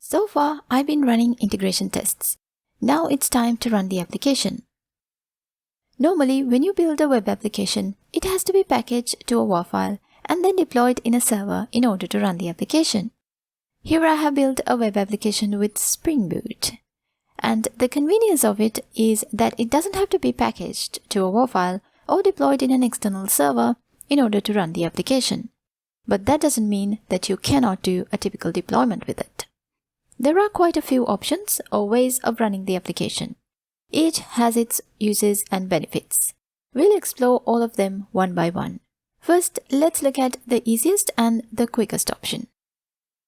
So far, I've been running integration tests. Now it's time to run the application. Normally, when you build a web application, it has to be packaged to a WAR file and then deployed in a server in order to run the application. Here I have built a web application with Spring Boot. And the convenience of it is that it doesn't have to be packaged to a WAR file or deployed in an external server in order to run the application. But that doesn't mean that you cannot do a typical deployment with it. There are quite a few options or ways of running the application. Each has its uses and benefits. We'll explore all of them one by one. First, let's look at the easiest and the quickest option.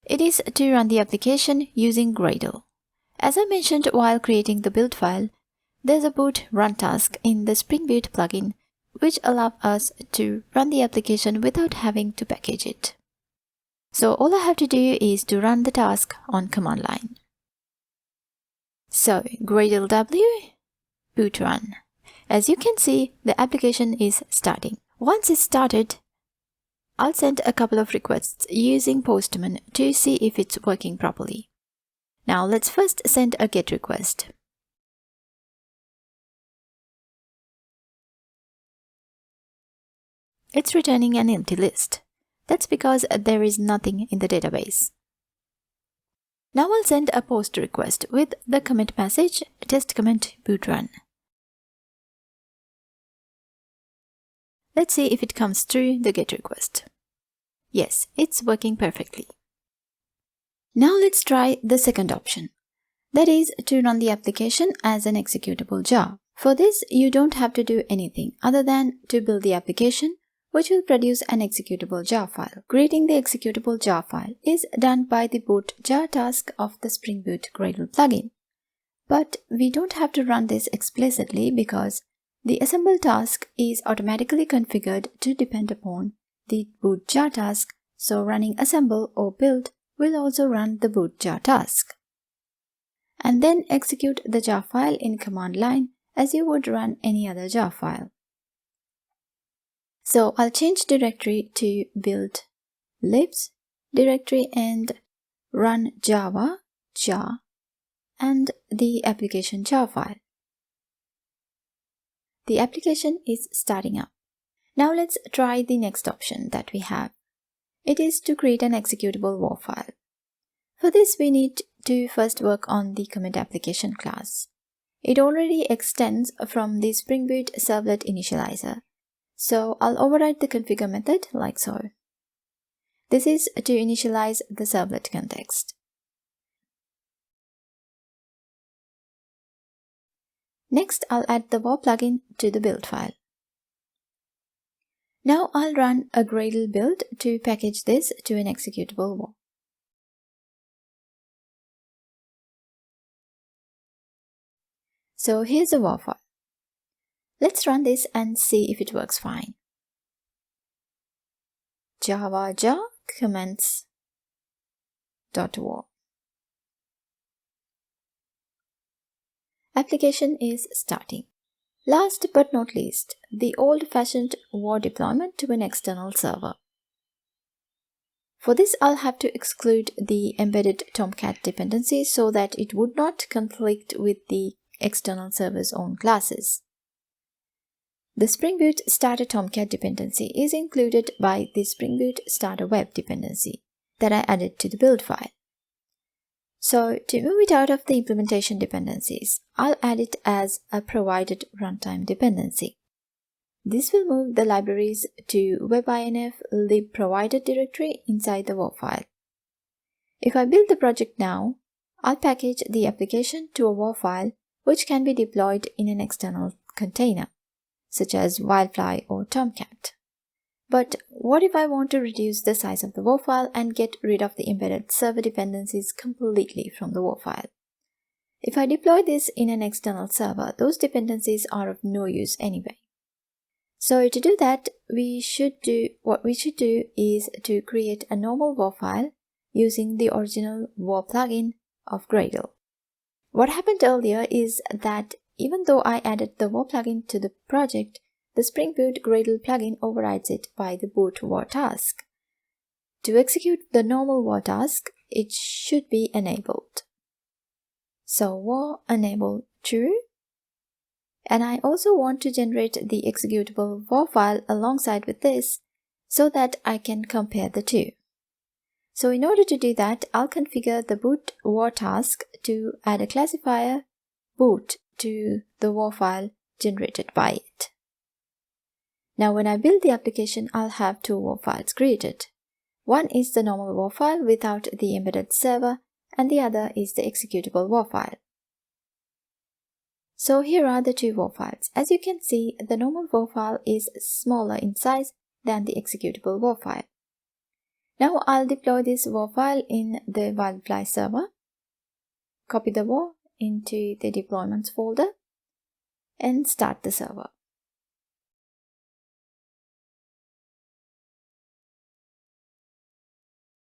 It is to run the application using Gradle. As I mentioned while creating the build file, there's a boot run task in the Spring Boot plugin which allows us to run the application without having to package it. So all I have to do is to run the task on command line. So Gradle W, boot run. As you can see, the application is starting. Once it's started, I'll send a couple of requests using Postman to see if it's working properly. Now let's first send a GET request. It's returning an empty list. That's because there is nothing in the database. Now I'll send a POST request with the commit message test commit boot run. Let's see if it comes through the GET request. Yes, it's working perfectly. Now let's try the second option. That is to run the application as an executable jar. For this, you don't have to do anything other than to build the application, which will produce an executable jar file. Creating the executable jar file is done by the boot jar task of the Spring Boot Gradle plugin. But we don't have to run this explicitly because the assemble task is automatically configured to depend upon the boot jar task, so running assemble or build will also run the boot jar task. And then execute the jar file in command line as you would run any other jar file. So I'll change directory to build libs directory and run java jar and the application jar file. The application is starting up. Now let's try the next option that we have. It is to create an executable WAR file. For this, we need to first work on the commit application class. It already extends from the Spring Boot servlet initializer. So I'll override the configure method like so. This is to initialize the servlet context. Next, I'll add the WAR plugin to the build file. Now I'll run a Gradle build to package this to an executable WAR. So here's the WAR file. Let's run this and see if it works fine. Java jar comments.war. Application is starting. Last but not least, the old-fashioned WAR deployment to an external server. For this, I'll have to exclude the embedded Tomcat dependency so that it would not conflict with the external server's own classes. The Spring Boot Starter Tomcat dependency is included by the Spring Boot Starter Web dependency that I added to the build file. So to move it out of the implementation dependencies, I'll add it as a provided runtime dependency. This will move the libraries to webinf lib provided directory inside the WAR file. If I build the project now, I'll package the application to a WAR file which can be deployed in an external container, such as Wildfly or Tomcat. But what if I want to reduce the size of the WAR file and get rid of the embedded server dependencies completely from the WAR file? If I deploy this in an external server, those dependencies are of no use anyway. So to do that, what we should do is to create a normal WAR file using the original WAR plugin of Gradle. What happened earlier is that even though I added the WAR plugin to the project, the Spring Boot Gradle plugin overrides it by the boot WAR task. To execute the normal WAR task, it should be enabled. So WAR enable true. And I also want to generate the executable WAR file alongside with this so that I can compare the two. So in order to do that, I'll configure the boot WAR task to add a classifier boot to the WAR file generated by it. Now when I build the application, I'll have two WAR files created. One is the normal WAR file without the embedded server, and the other is the executable WAR file. So here are the two WAR files. As you can see, the normal WAR file is smaller in size than the executable WAR file. Now I'll deploy this WAR file in the Wildfly server, copy the WAR into the deployments folder, and start the server.